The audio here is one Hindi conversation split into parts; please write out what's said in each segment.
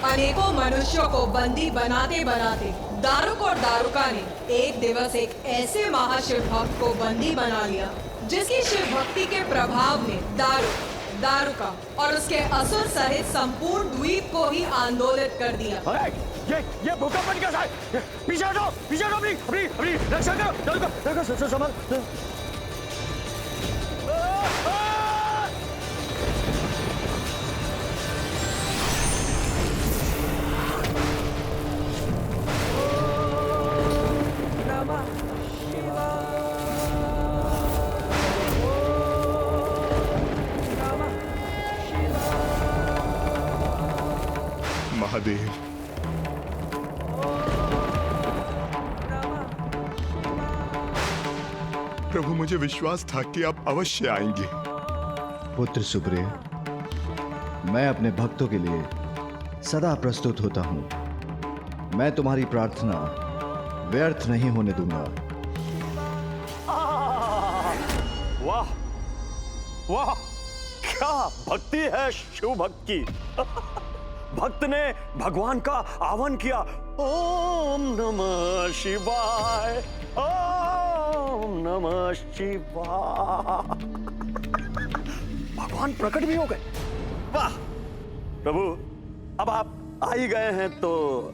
अनेकों मनुष्यों को बंदी बनाते बनाते दारुक और दारुका ने एक दिवस एक ऐसे महाशिव भक्त को बंदी बना लिया जिसकी शिव भक्ति के प्रभाव ने दारुका और उसके असुर सहित संपूर्ण द्वीप को ही आंदोलित कर दिया। ये भूकंप कैसा है? पीछे हटो अपनी रक्षा करो। दारुका संभाल। महादेव, प्रभु मुझे विश्वास था कि आप अवश्य आएंगे। पुत्र सुप्रिय, मैं अपने भक्तों के लिए सदा प्रस्तुत होता हूं। मैं तुम्हारी प्रार्थना व्यर्थ नहीं होने दूंगा। वाह वाह, क्या भक्ति है शिव भक्त की। भक्त ने भगवान का आह्वान किया, ओम नमः शिवाय, ओम नमः शिवाय। भगवान प्रकट भी हो गए। वाह प्रभु, अब आप आ ही गए हैं तो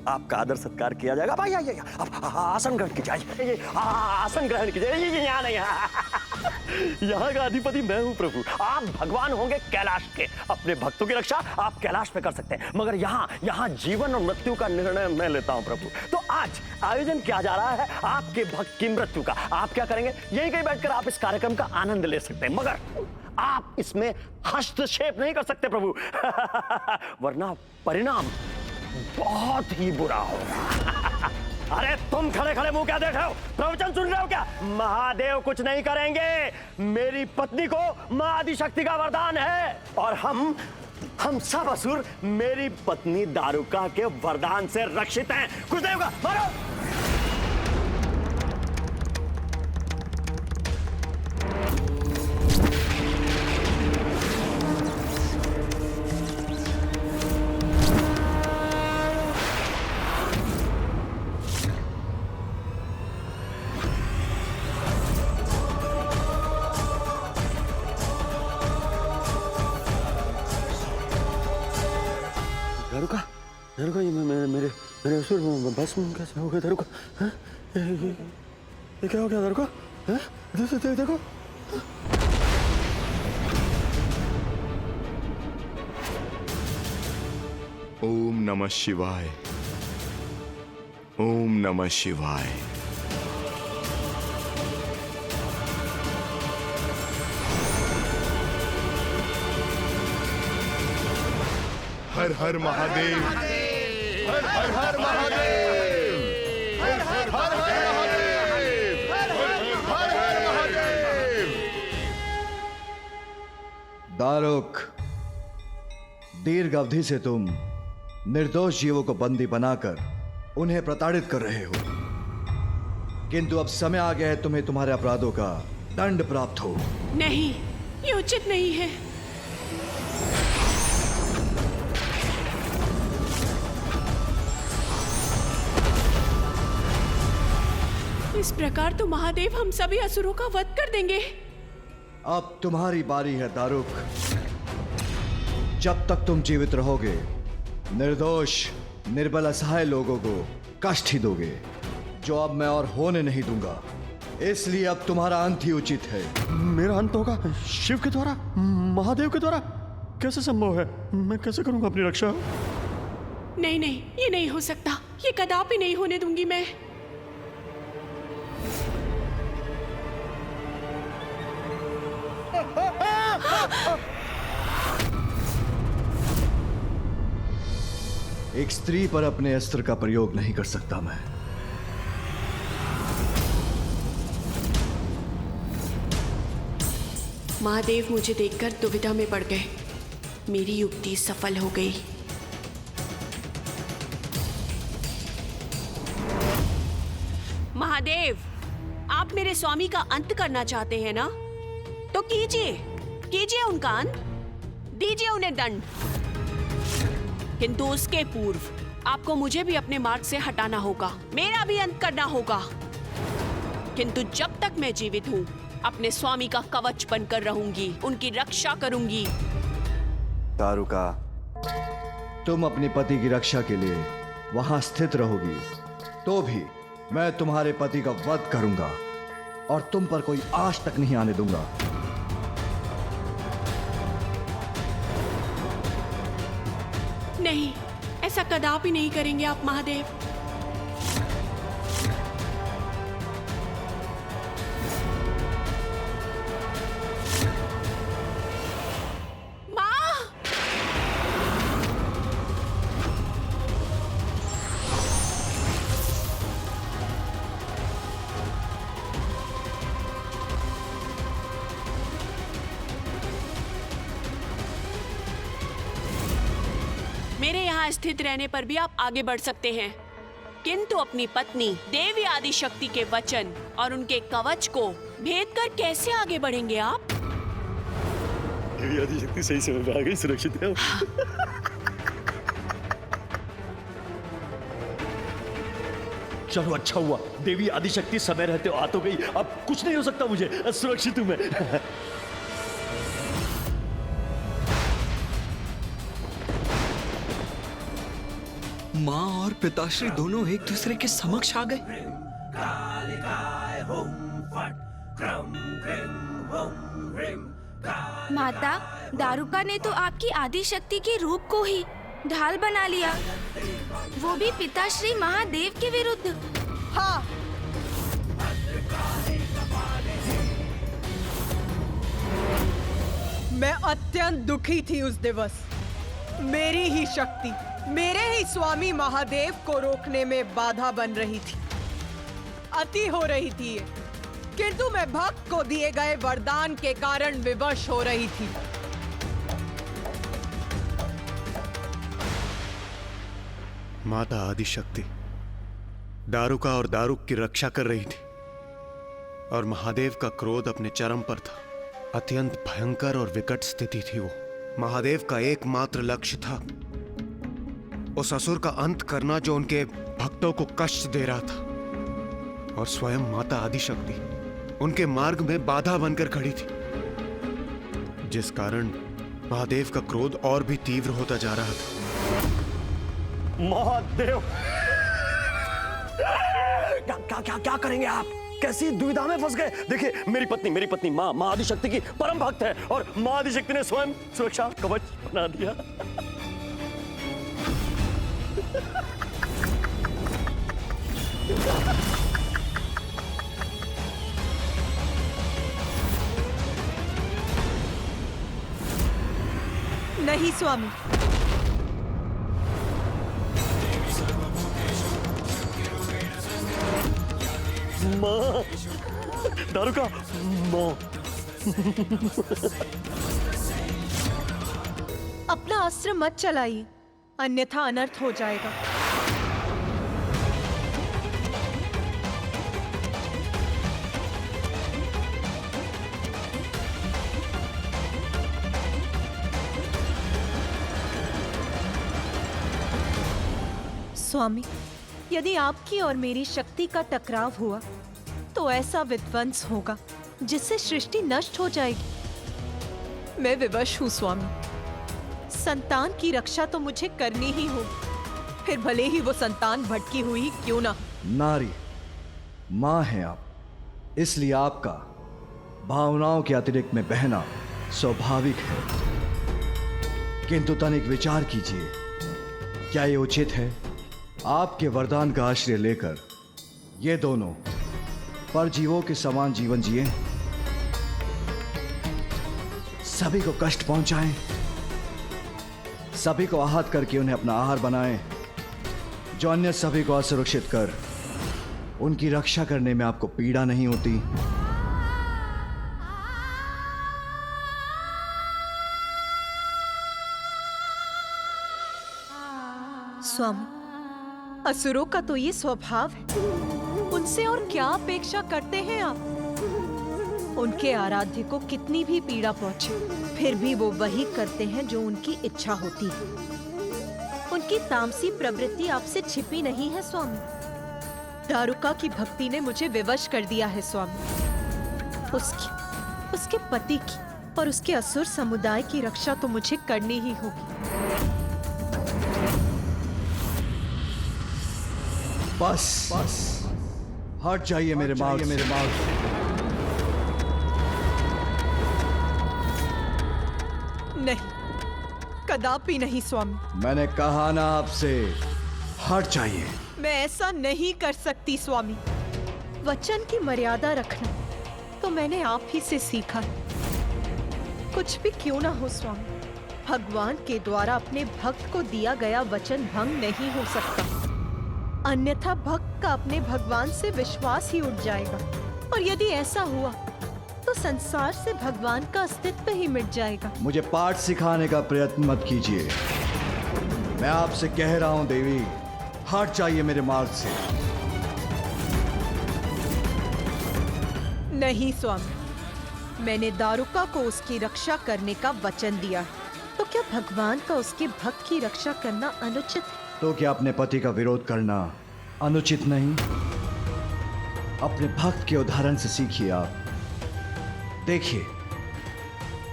आपका आदर सत्कार किया जाएगा। भाई आइए, आप आसन ग्रहण कीजिए। आसन ग्रहण कीजिए। यहाँ नहीं, यहाँ का अधिपति मैं हूँ प्रभु। आप भगवान होंगे कैलाश के। अपने भक्तों की रक्षा आप कैलाश पे कर सकते हैं, मगर यहाँ जीवन और मृत्यु का निर्णय मैं लेता हूँ प्रभु। तो आज आयोजन किया जा रहा है आपके भक्त की मृत्यु का। आप क्या करेंगे? यहीं कहीं बैठकर आप इस कार्यक्रम का आनंद ले सकते हैं, मगर आप इसमें हस्तक्षेप नहीं कर सकते प्रभु। वरना परिणाम बहुत ही बुरा होगा। अरे तुम खड़े खड़े मुंह क्या देख रहे हो? प्रवचन सुन रहे हो क्या? महादेव कुछ नहीं करेंगे। मेरी पत्नी को मां आदिशक्ति का वरदान है और हम सब असुर मेरी पत्नी दारुका के वरदान से रक्षित हैं। कुछ नहीं होगा, मारो। दारुका, ये मेरे असुर भस्म कैसे हो गए? दारुका, ये क्या हो गया? दारुका, देखो। ओम नमः शिवाय, ओम नमः शिवाय। हर हर महादेव, हर हर हर महादेव, हर हर हर महादेव, हर हर हर महादेव। दारुक, दीर्घ अवधि से तुम निर्दोष जीवों को बंदी बनाकर उन्हें प्रताड़ित कर रहे हो, किंतु अब समय आ गया है तुम्हें तुम्हारे अपराधों का दंड प्राप्त हो। नहीं, ये उचित नहीं है। इस प्रकार तो महादेव हम सभी असुरों का वध कर देंगे। अब तुम्हारी बारी है दारुक। जब तक तुम जीवित रहोगे, निर्दोष निर्बल असहाय लोगों को कष्ट ही दोगे, जो अब मैं और होने नहीं दूंगा। इसलिए अब तुम्हारा अंत ही उचित है। मेरा अंत होगा शिव के द्वारा, महादेव के द्वारा? कैसे संभव है? मैं कैसे करूंगा अपनी रक्षा? नहीं, ये नहीं हो सकता। ये कदापि नहीं होने दूंगी मैं। एक स्त्री पर अपने अस्त्र का प्रयोग नहीं कर सकता मैं। महादेव मुझे देखकर दुविधा में पड़ गए। मेरी युक्ति सफल हो गई। महादेव, आप मेरे स्वामी का अंत करना चाहते हैं ना? तो कीजिए उनका अंत। दीजिए उन्हें दंड। किंतु उसके पूर्व आपको मुझे भी अपने मार्ग से हटाना होगा, मेरा भी अंत करना होगा। किंतु जब तक मैं जीवित हूँ अपने स्वामी का कवच बनकर रहूंगी, उनकी रक्षा करूंगी। दारुका, तुम अपने पति की रक्षा के लिए वहां स्थित रहोगी, तो भी मैं तुम्हारे पति का वध करूंगा और तुम पर कोई आश तक नहीं आने दूंगा। नहीं, ऐसा कदापि नहीं करेंगे आप महादेव। माँ! मेरे यहाँ स्थित रहने पर भी आप आगे बढ़ सकते हैं, किंतु अपनी पत्नी देवी आदिशक्ति के वचन और उनके कवच को भेद कर कैसे आगे बढ़ेंगे आप? देवी आदिशक्ति सही समय पे आ गई, सुरक्षित है। चलो अच्छा हुआ, देवी आदिशक्ति समय रहते आ तो गई, अब कुछ नहीं हो सकता मुझे, सुरक्षित हूं मैं। माँ और पिताश्री दोनों एक दूसरे के समक्ष आ गए। माता, दारुका ने तो आपकी आदि शक्ति के रूप को ही ढाल बना लिया, वो भी पिताश्री महादेव के विरुद्ध। हाँ, मैं अत्यंत दुखी थी उस दिवस। मेरी ही शक्ति मेरे ही स्वामी महादेव को रोकने में बाधा बन रही थी, अति हो रही थी ये। किंतु मैं भक्त को दिए गए वरदान के कारण विवश हो रही थी। माता आदिशक्ति दारुका और दारुक की रक्षा कर रही थी और महादेव का क्रोध अपने चरम पर था। अत्यंत भयंकर और विकट स्थिति थी वो। महादेव का एकमात्र लक्ष्य था उस असुर का अंत करना जो उनके भक्तों को कष्ट दे रहा था, और स्वयं माता आदिशक्ति उनके मार्ग में बाधा बनकर खड़ी थी, जिस कारण महादेव का क्रोध और भी तीव्र होता जा रहा था। महादेव, क्या करेंगे आप? कैसी दुविधा में फंस गए? देखिए, मेरी पत्नी माँ आदिशक्ति की परम भक्त है और माँ आदिशक्ति ने स्वयं सुरक्षा कवच बना दिया। नहीं स्वामी, माँ, दारुका, माँ। अपना अस्त्र मत चलाइए, अन्यथा अनर्थ हो जाएगा। स्वामी, यदि आपकी और मेरी शक्ति का टकराव हुआ तो ऐसा विध्वंस होगा जिससे सृष्टि नष्ट हो जाएगी। मैं विवश हूँ स्वामी। संतान की रक्षा तो मुझे करनी ही होगी, फिर भले ही वो संतान भटकी हुई क्यों ना। नारी, माँ हैं आप, इसलिए आपका भावनाओं के अतिरिक्त में बहना स्वाभाविक है। किंतु तनिक विचार कीजिए, क्या ये उचित है आपके वरदान का आश्रय लेकर ये दोनों परजीवों के समान जीवन जिए, सभी को कष्ट पहुंचाएं, सभी को आहत करके उन्हें अपना आहार बनाएं, जो अन्य सभी को असुरक्षित कर उनकी रक्षा करने में आपको पीड़ा नहीं होती? स्वामी, असुरों का तो ये स्वभाव है, उनसे और क्या अपेक्षा करते हैं आप? उनके आराध्य को कितनी भी पीड़ा पहुंचे, फिर भी वो वही करते हैं जो उनकी इच्छा होती है। उनकी तामसी प्रवृत्ति आपसे छिपी नहीं है स्वामी। दारुका की भक्ति ने मुझे विवश कर दिया है स्वामी। उसके पति की और उसके असुर समुदाय की रक्षा तो मुझे करनी ही होगी। बस हट जाइए मेरे मार्ग से। नहीं, कदापि नहीं स्वामी। मैंने कहा ना आपसे, हट जाइए। मैं ऐसा नहीं कर सकती स्वामी। वचन की मर्यादा रखना तो मैंने आप ही से सीखा है। कुछ भी क्यों ना हो स्वामी, भगवान के द्वारा अपने भक्त को दिया गया वचन भंग नहीं हो सकता, अन्यथा भक्त का अपने भगवान से विश्वास ही उठ जाएगा। और यदि ऐसा हुआ तो संसार से भगवान का अस्तित्व ही मिट जाएगा। मुझे पाठ सिखाने का प्रयत्न मत कीजिए। मैं आपसे कह रहा हूं देवी, हट जाइए मेरे मार्ग से। नहीं स्वामी, मैंने दारुका को उसकी रक्षा करने का वचन दिया है, तो क्या भगवान का उसके भक्त की रक्षा करना अनुचित है? तो क्या अपने पति का विरोध करना अनुचित नहीं? अपने भक्त के उदाहरण से सीखिए। आप देखिए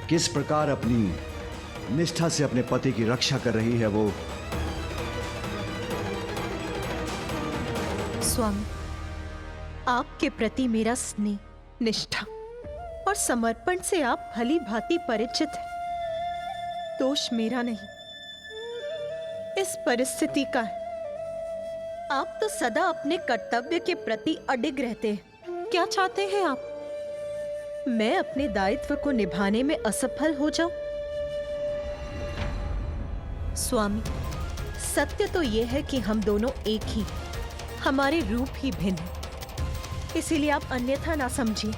किस प्रकार अपनी निष्ठा से अपने पति की रक्षा कर रही है वो। स्वामी, आपके प्रति मेरा स्नेह, निष्ठा और समर्पण से आप भली भांति परिचित हैं। दोष मेरा नहीं, इस परिस्थिति का है। आप तो सदा अपने कर्तव्य के प्रति अडिग रहते हैं। क्या चाहते हैं आप? मैं अपने दायित्व को निभाने में असफल हो जाऊं? स्वामी, सत्य तो यह है कि हम दोनों एक ही, हमारे रूप ही भिन्न है। इसीलिए आप अन्यथा ना समझिए।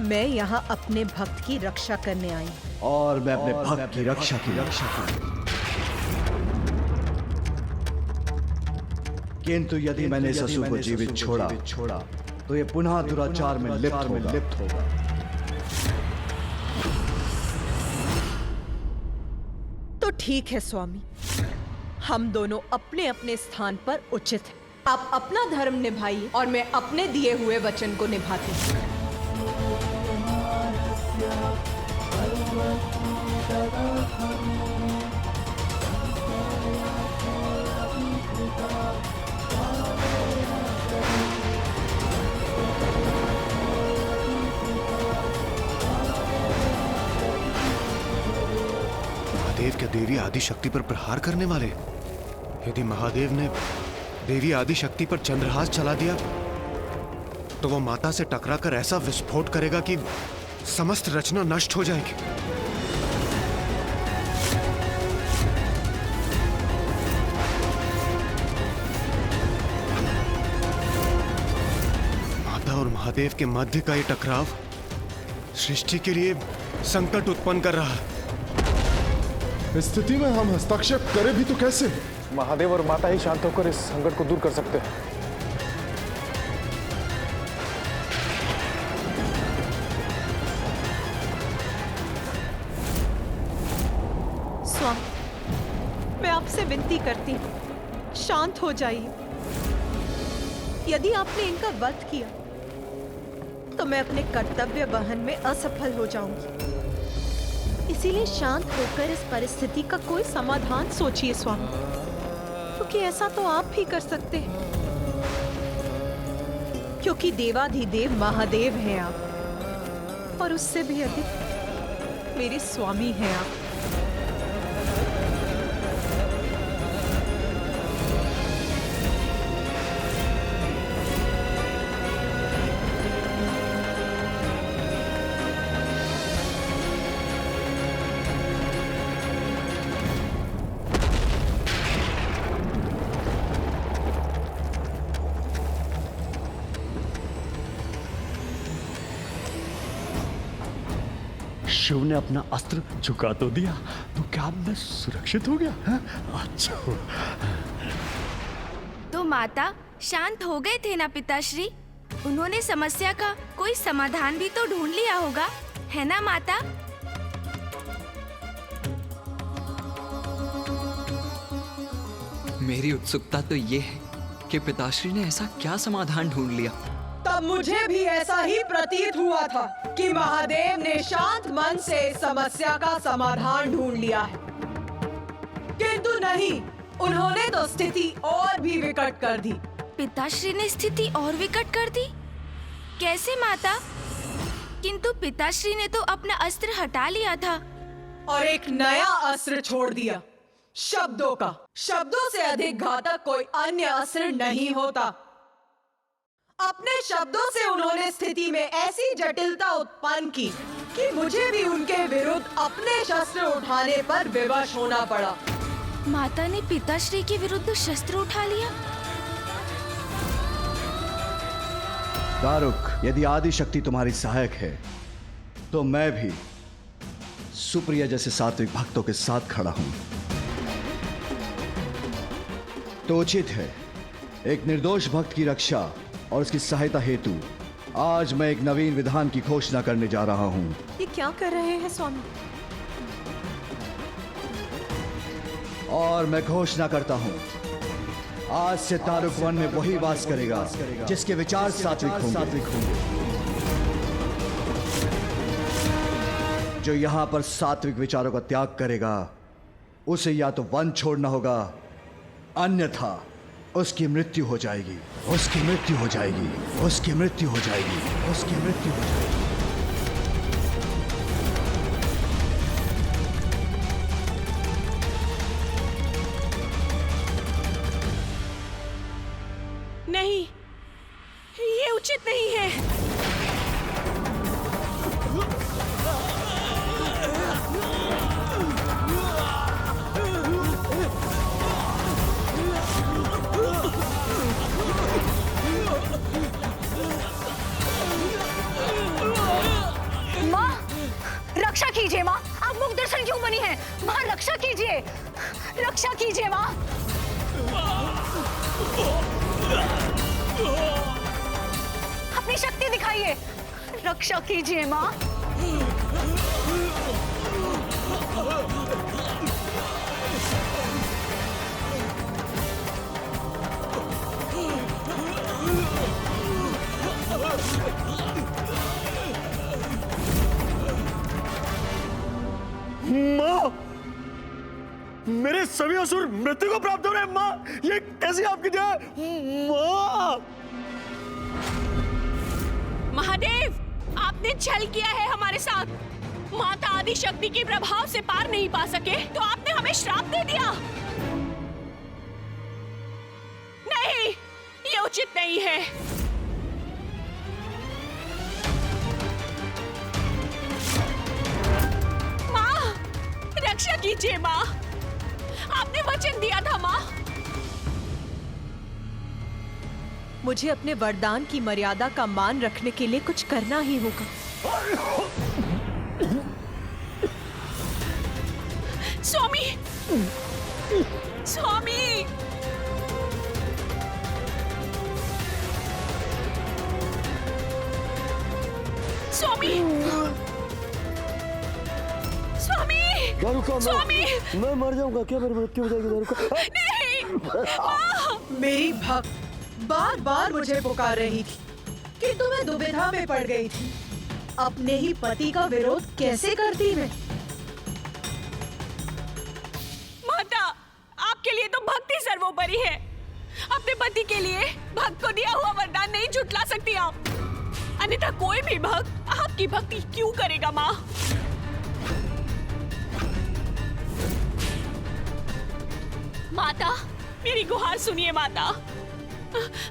मैं यहाँ अपने भक्त की रक्षा करने आई हूं। और मैं अपने भक्त की रक्षा की किंतु यदि मैंने इस असुर को जीवित छोड़ा तो ये पुनः दुराचार में लिप्त होगा। तो ठीक है स्वामी, हम दोनों अपने अपने स्थान पर उचित हैं। आप अपना धर्म निभाइए और मैं अपने दिए हुए वचन को निभाती हूँ। महादेव क्या देवी आदिशक्ति पर प्रहार करने वाले? यदि महादेव ने देवी आदिशक्ति पर चंद्रहास चला दिया तो वो माता से टकराकर ऐसा विस्फोट करेगा कि समस्त रचना नष्ट हो जाएगी। माता और महादेव के मध्य का ये टकराव सृष्टि के लिए संकट उत्पन्न कर रहा है। इस स्थिति में हम हस्तक्षेप करें भी तो कैसे? महादेव और माता ही शांत होकर इस संकट को दूर कर सकते हैं। स्वामी, मैं आपसे विनती करती हूँ, शांत हो जाइए। यदि आपने इनका वध किया तो मैं अपने कर्तव्य वहन में असफल हो जाऊंगी। इसीलिए शांत होकर इस परिस्थिति का कोई समाधान सोचिए स्वामी, क्योंकि ऐसा तो आप ही कर सकते हैं, क्योंकि देवाधिदेव महादेव हैं आप, और उससे भी अधिक मेरे स्वामी हैं आप। शिव ने अपना अस्त्र झुका तो दिया, तो क्या मैं सुरक्षित हो गया? अच्छा। तो माता शांत हो गए थे ना पिताश्री? उन्होंने समस्या का कोई समाधान भी तो ढूंढ लिया होगा, है ना माता? मेरी उत्सुकता तो ये है कि पिताश्री ने ऐसा क्या समाधान ढूंढ लिया। तब मुझे भी ऐसा ही प्रतीत हुआ था कि महादेव ने शांत मन से इस समस्या का समाधान ढूंढ लिया है, किंतु नहीं, उन्होंने तो स्थिति और भी विकट कर दी। पिताश्री ने स्थिति और विकट कर दी? कैसे माता? किंतु पिताश्री ने तो अपना अस्त्र हटा लिया था और एक नया अस्त्र छोड़ दिया, शब्दों का। शब्दों से अधिक घातक कोई अन्य अस्त्र नहीं होता। अपने शब्दों से उन्होंने स्थिति में ऐसी जटिलता उत्पन्न की कि मुझे भी उनके विरुद्ध अपने शस्त्र उठाने पर विवश होना पड़ा। माता ने पिताश्री के विरुद्ध शस्त्र उठा लिया? दारुक, यदि आदि शक्ति तुम्हारी सहायक है तो मैं भी सुप्रिया जैसे सात्विक भक्तों के साथ खड़ा हूं। तो उचित है, एक निर्दोष भक्त की रक्षा और उसकी सहायता हेतु आज मैं एक नवीन विधान की घोषणा करने जा रहा हूं। ये क्या कर रहे हैं स्वामी? और मैं घोषणा करता हूं, आज से दारुक वन में वही वास करेगा जिसके विचार सात्विक होंगे। जो यहां पर सात्विक विचारों का त्याग करेगा उसे या तो वन छोड़ना होगा, अन्यथा उसकी मृत्यु हो जाएगी। उसकी मृत्यु हो जाएगी। उसकी मृत्यु हो जाएगी। उसकी मृत्यु हो जाएगी। नहीं, ये उचित नहीं है। माँ, रक्षा कीजिए माँ, आप मुख दर्शन क्यों बनी हैं? माँ रक्षा कीजिए, रक्षा कीजिए माँ। अपनी शक्ति दिखाइए, रक्षा कीजिए माँ। माँ, मेरे सभी असुर मृत्यु को प्राप्त हो रहे हैं। माँ, ये कैसी आपकी जय? माँ, महादेव, आपने छल किया है हमारे साथ। माता आदि शक्ति के प्रभाव से पार नहीं पा सके तो आपने हमें श्राप दे दिया। नहीं, ये उचित नहीं है। माँ, रक्षा कीजिए माँ, आपने वचन दिया था माँ। मुझे अपने वरदान की मर्यादा का मान रखने के लिए कुछ करना ही होगा। स्वामी, स्वामी, स्वामी, स्वामी, दारुका, स्वामी, मैं मर जाऊंगा क्या? मेरी मृत्यु हो जाएगी दारुका? नहीं, मेरी भक्त बार बार मुझे पुकार रही थी, किंतु मैं दुविधा में पड़ गई थी। अपने ही पति का विरोध कैसे करती मैं? माता, आपके लिए तो भक्ति सर्वोपरि है। अपने पति के लिए भक्त को दिया हुआ वरदान नहीं झुठला सकती आप। अन्यथा कोई भी भक्त आपकी भक्ति क्यों करेगा माँ? माता, मेरी गुहार सुनिए माता,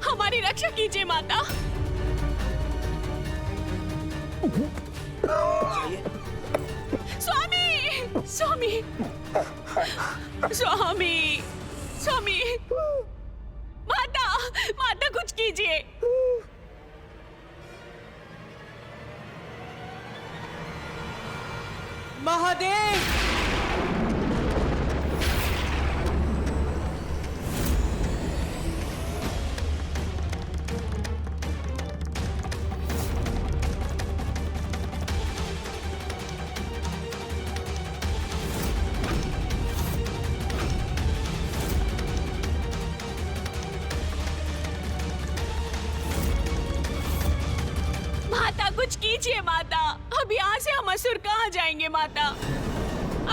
हमारी रक्षा कीजिए माता। स्वामी, स्वामी, स्वामी, स्वामी, माता, माता कुछ कीजिए। महादेव, सोचिए माता, अब यहाँ से हम असुर कहाँ जाएंगे माता?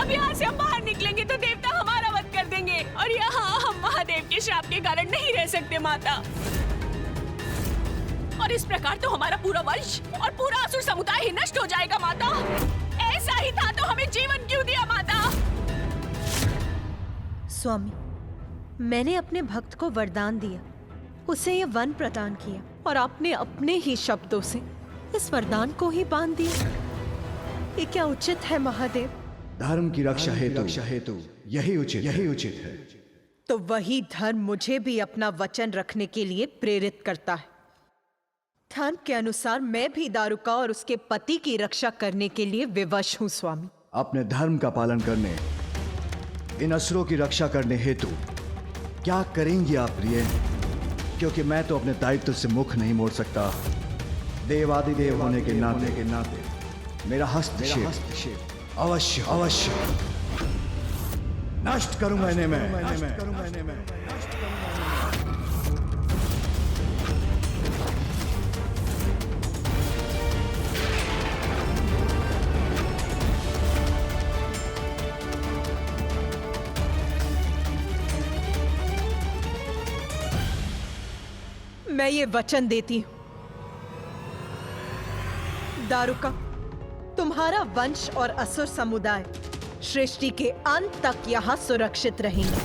अब यहाँ से हम बाहर निकलेंगे तो देवता हमारा वध कर देंगे और यहाँ हम महादेव के श्राप के कारण नहीं रह सकते माता। और इस प्रकार तो हमारा पूरा वंश और पूरा असुर समुदाय ही नष्ट हो जाएगा माता। ऐसा ही था तो हमें जीवन क्यों दिया माता? स्वामी, मैंने अपने भक्त को वरदान दिया, उसे ये वन प्रदान किया और आपने अपने ही शब्दों से इस वरदान को ही बांध दिया। ये क्या उचित है महादेव? धर्म की रक्षा हेतु यही उचित है। तो वही धर्म मुझे भी अपना वचन रखने के लिए प्रेरित करता है। धर्म के अनुसार मैं भी दारुका और उसके पति की रक्षा करने के लिए विवश हूँ स्वामी। अपने धर्म का पालन करने, इन असुरों की रक्षा करने हेतु क्या करेंगी आप प्रिय? क्योंकि मैं तो अपने दायित्व से मुख नहीं मोड़ सकता। देवादिदेव होने के नाते मेरा हस्तक्षेप अवश्य नष्ट करूंगा इन्हें मैं। मैं ये वचन देती हूँ, दारुका, तुम्हारा वंश और असुर समुदाय सृष्टि के अंत तक यहाँ सुरक्षित रहेंगे।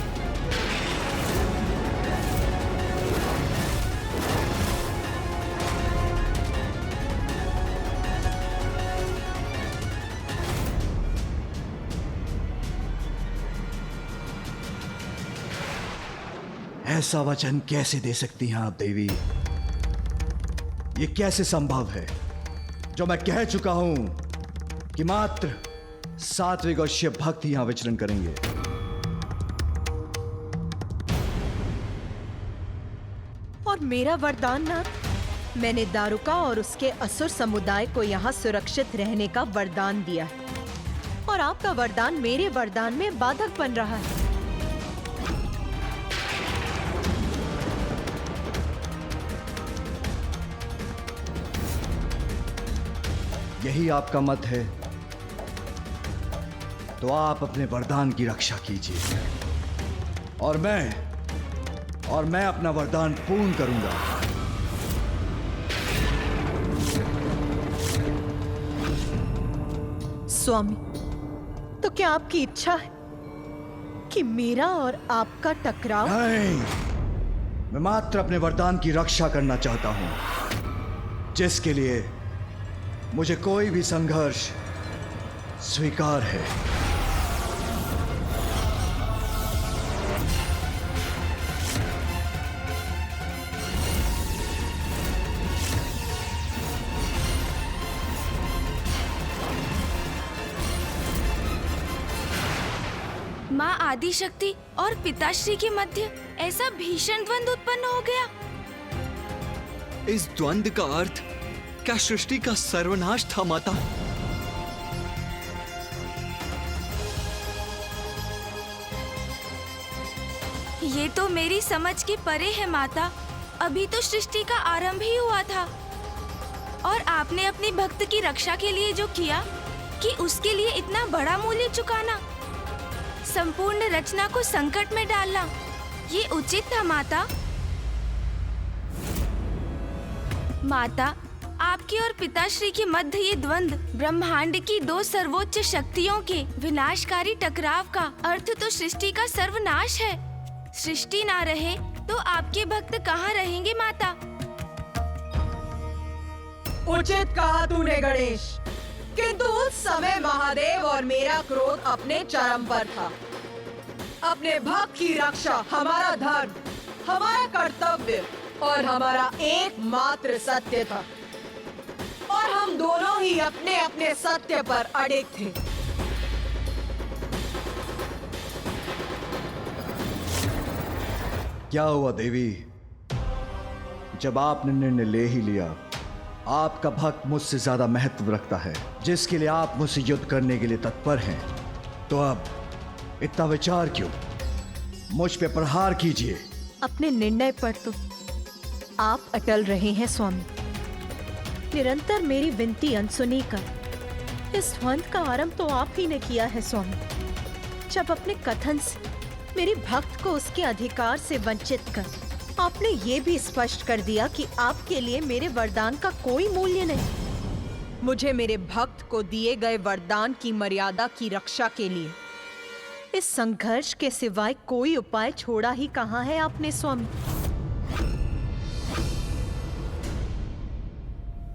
ऐसा वचन कैसे दे सकती हैं आप देवी? ये कैसे संभव है जो मैं कह चुका हूं कि मात्र सात्विक और शिव भक्त यहां विचरण करेंगे। और मेरा वरदान नाथ, मैंने दारुका और उसके असुर समुदाय को यहाँ सुरक्षित रहने का वरदान दिया है और आपका वरदान मेरे वरदान में बाधक बन रहा है। यही आपका मत है तो आप अपने वरदान की रक्षा कीजिए और मैं अपना वरदान पूर्ण करूंगा। स्वामी, तो क्या आपकी इच्छा है कि मेरा और आपका टकराव? नहीं, मैं मात्र अपने वरदान की रक्षा करना चाहता हूं, जिसके लिए मुझे कोई भी संघर्ष स्वीकार है। माँ आदिशक्ति और पिताश्री के मध्य ऐसा भीषण द्वंद्व उत्पन्न हो गया। इस द्वंद्व का अर्थ क्या सृष्टि का सर्वनाश था माता? ये तो मेरी समझ के परे है माता। अभी तो सृष्टि का आरंभ ही हुआ था और आपने अपने भक्त की रक्षा के लिए जो किया कि उसके लिए इतना बड़ा मूल्य चुकाना, संपूर्ण रचना को संकट में डालना, ये उचित था माता। माता, आपके और पिताश्री के मध्य ये द्वंद्व ब्रह्मांड की दो सर्वोच्च शक्तियों के विनाशकारी टकराव का अर्थ तो सृष्टि का सर्वनाश है। सृष्टि ना रहे तो आपके भक्त कहाँ रहेंगे माता? उचित कहा तूने गणेश, किंतु उस समय महादेव और मेरा क्रोध अपने चरम पर था। अपने भक्त की रक्षा हमारा धर्म, हमारा कर्तव्य और हमारा एकमात्र सत्य था और हम दोनों ही अपने अपने सत्य पर अड़िग थे। क्या हुआ देवी? जब आपने निर्णय ले ही लिया, आपका भक्त मुझसे ज्यादा महत्व रखता है, जिसके लिए आप मुझसे युद्ध करने के लिए तत्पर हैं, तो अब इतना विचार क्यों? मुझ पे प्रहार कीजिए। अपने निर्णय पर तो आप अटल रहे हैं स्वामी, निरंतर मेरी विनती अनसुनी कर इस द्वंद का आरंभ तो आप ही ने किया है स्वामी। जब अपने कथन से मेरी भक्त को उसके अधिकार से वंचित कर आपने ये भी स्पष्ट कर दिया कि आपके लिए मेरे वरदान का कोई मूल्य नहीं। मुझे मेरे भक्त को दिए गए वरदान की मर्यादा की रक्षा के लिए इस संघर्ष के सिवाय कोई उपाय छोड़ा ही कहाँ है आपने स्वामी।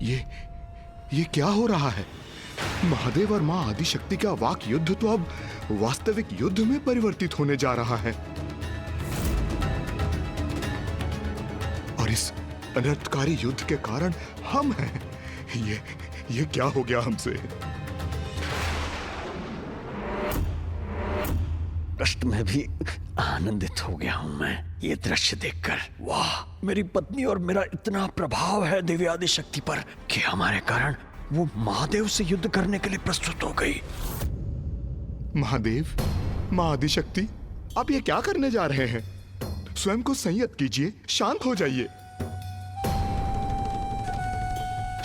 ये क्या हो रहा है? महादेव और मां आदिशक्ति का वाक युद्ध तो अब वास्तविक युद्ध में परिवर्तित होने जा रहा है और इस अनर्थकारी युद्ध के कारण हम हैं। ये क्या हो गया हमसे? कष्ट में भी आनंदित हो गया हूं मैं ये दृश्य देखकर। वाह, मेरी पत्नी और मेरा इतना प्रभाव है देवी आदिशक्ति पर कि हमारे कारण वो महादेव से युद्ध करने के लिए प्रस्तुत हो गई। महादेव, मां आदिशक्ति, आप ये क्या करने जा रहे हैं? स्वयं को संयत कीजिए, शांत हो जाइए,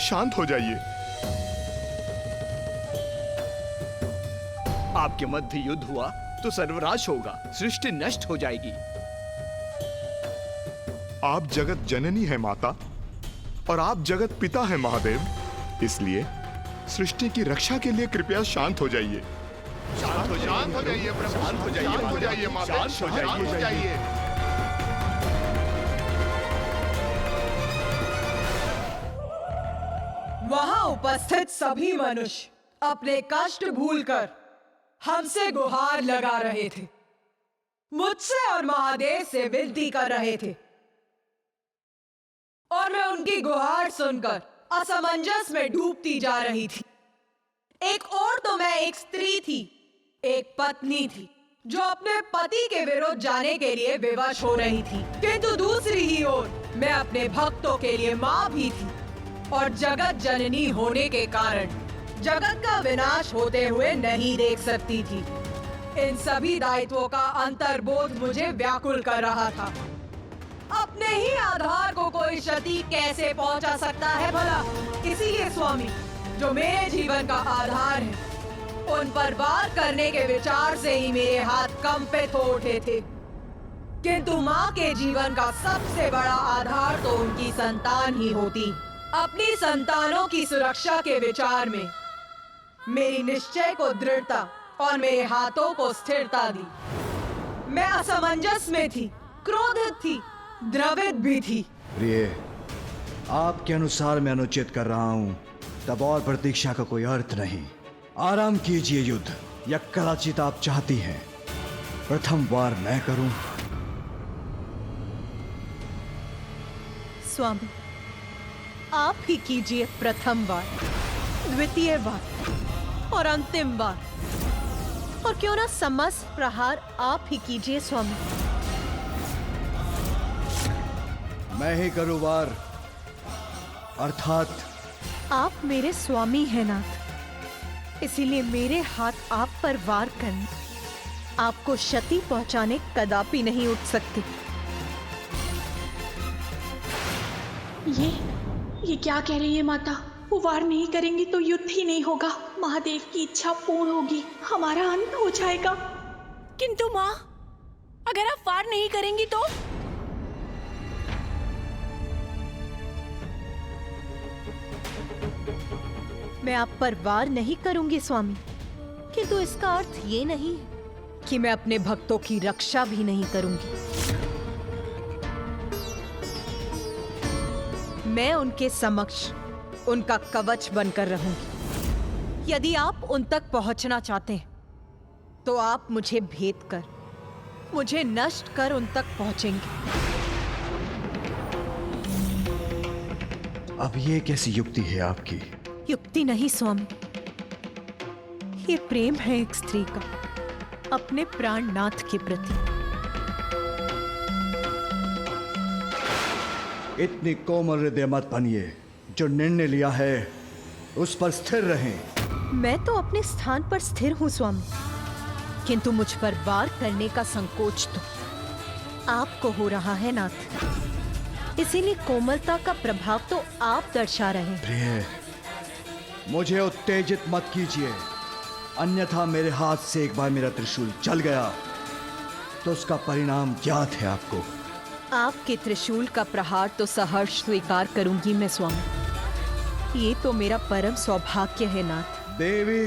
शांत हो जाइए। आपके मध्य युद्ध हुआ तो सर्वनाश होगा, सृष्टि नष्ट हो जाएगी। आप जगत जननी है माता और आप जगत पिता है महादेव, इसलिए सृष्टि की रक्षा के लिए कृपया शांत हो जाइए। शांत हो जाइए प्रभु, शांत हो जाइए माता, शांत हो जाइए। वहां उपस्थित सभी मनुष्य अपने कष्ट भूलकर हमसे गुहार लगा रहे थे, मुझसे और महादेव से विनती कर रहे थे और मैं उनकी गुहार सुनकर असमंजस में डूबती जा रही थी। एक और तो मैं एक स्त्री थी, एक पत्नी थी जो अपने पति के विरुद्ध जाने के लिए विवश हो रही थी, किंतु दूसरी ही ओर मैं अपने भक्तों के लिए मां भी थी और जगत जननी होने के कारण जगत का विनाश होते हुए नहीं देख सकती थी। इन सभी दायित्वों का अंतर्बोध मुझे व्याकुल कर रहा था। अपने ही आधार को कोई क्षति कैसे पहुंचा सकता है भला? इसीलिए स्वामी, जो मेरे जीवन का आधार है, उन पर वार करने के विचार से ही मेरे हाथ कंपित हो उठे थे। किंतु माँ के जीवन का सबसे बड़ा आधार तो उनकी संतान ही होती। अपनी संतानों की सुरक्षा के विचार में मेरी निश्चय को दृढ़ता और मेरे हाथों को स्थिरता दी। मैं असमंजस में थी, क्रोधित थी, द्रवित भी थी। प्रिय, आपके अनुसार मैं अनुचित कर रहा हूं, तब और प्रतीक्षा का कोई अर्थ नहीं। आराम कीजिए युद्ध, या कदाचित आप चाहती हैं प्रथम वार मैं करूं? स्वामी, आप ही कीजिए प्रथम बार, द्वितीय बार और अंतिम बार, और क्यों ना समस्त प्रहार आप ही कीजिए स्वामी। मैं ही करूं वार, अर्थात आप मेरे स्वामी हैं नाथ, इसीलिए मेरे हाथ आप पर वार करने, आपको क्षति पहुंचाने कदापि नहीं उठ सकते। ये क्या कह रही है माता? वो वार नहीं करेंगी तो युद्ध ही नहीं होगा, महादेव की इच्छा पूर्ण होगी, हमारा अंत हो जाएगा। किंतु माँ, अगर आप वार नहीं करेंगी तो? मैं आप पर वार नहीं करूंगी स्वामी, किंतु इसका अर्थ ये नहीं कि मैं अपने भक्तों की रक्षा भी नहीं करूंगी। मैं उनके समक्ष उनका कवच बनकर रहूंगी। यदि आप उन तक पहुंचना चाहते हैं, तो आप मुझे भेद कर, मुझे नष्ट कर उन तक पहुंचेंगे। अब ये कैसी युक्ति है आपकी? युक्ति नहीं स्वामी, ये प्रेम है एक स्त्री का अपने प्राणनाथ के प्रति। इतनी कोमल हृदय मत बनिए, जो निर्णय लिया है उस पर स्थिर रहें। मैं तो अपने स्थान पर स्थिर हूं स्वामी, किंतु मुझ पर वार करने का संकोच तो आपको हो रहा है नाथ। इसीलिए कोमलता का प्रभाव तो आप दर्शा रहे हैं। प्रिय, मुझे उत्तेजित मत कीजिए, अन्यथा मेरे हाथ से एक बार मेरा त्रिशूल चल गया तो उसका परिणाम ज्ञात है आपको। आपके त्रिशूल का प्रहार तो सहर्ष स्वीकार करूंगी मैं स्वामी। ये तो मेरा परम सौभाग्य है नाथ। देवी,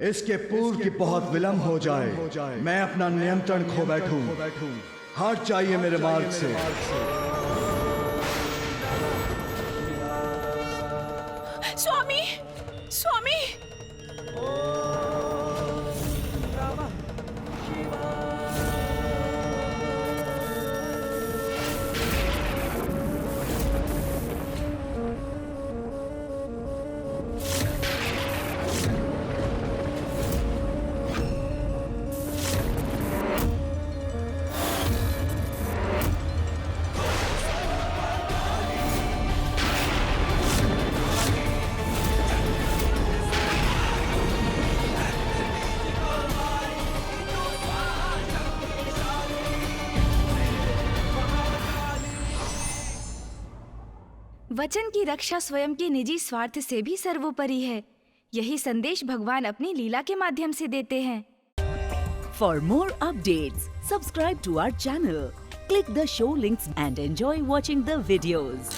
इसके पूर्व की बहुत विलंब हो जाए, मैं अपना नियंत्रण खो बैठूं। हट जाइए मेरे मार्ग से। स्वामी, स्वामी। वचन की रक्षा स्वयं के निजी स्वार्थ से भी सर्वोपरि है। यही संदेश भगवान अपनी लीला के माध्यम से देते हैं। For more updates, subscribe to our channel, click the show links and enjoy watching the videos.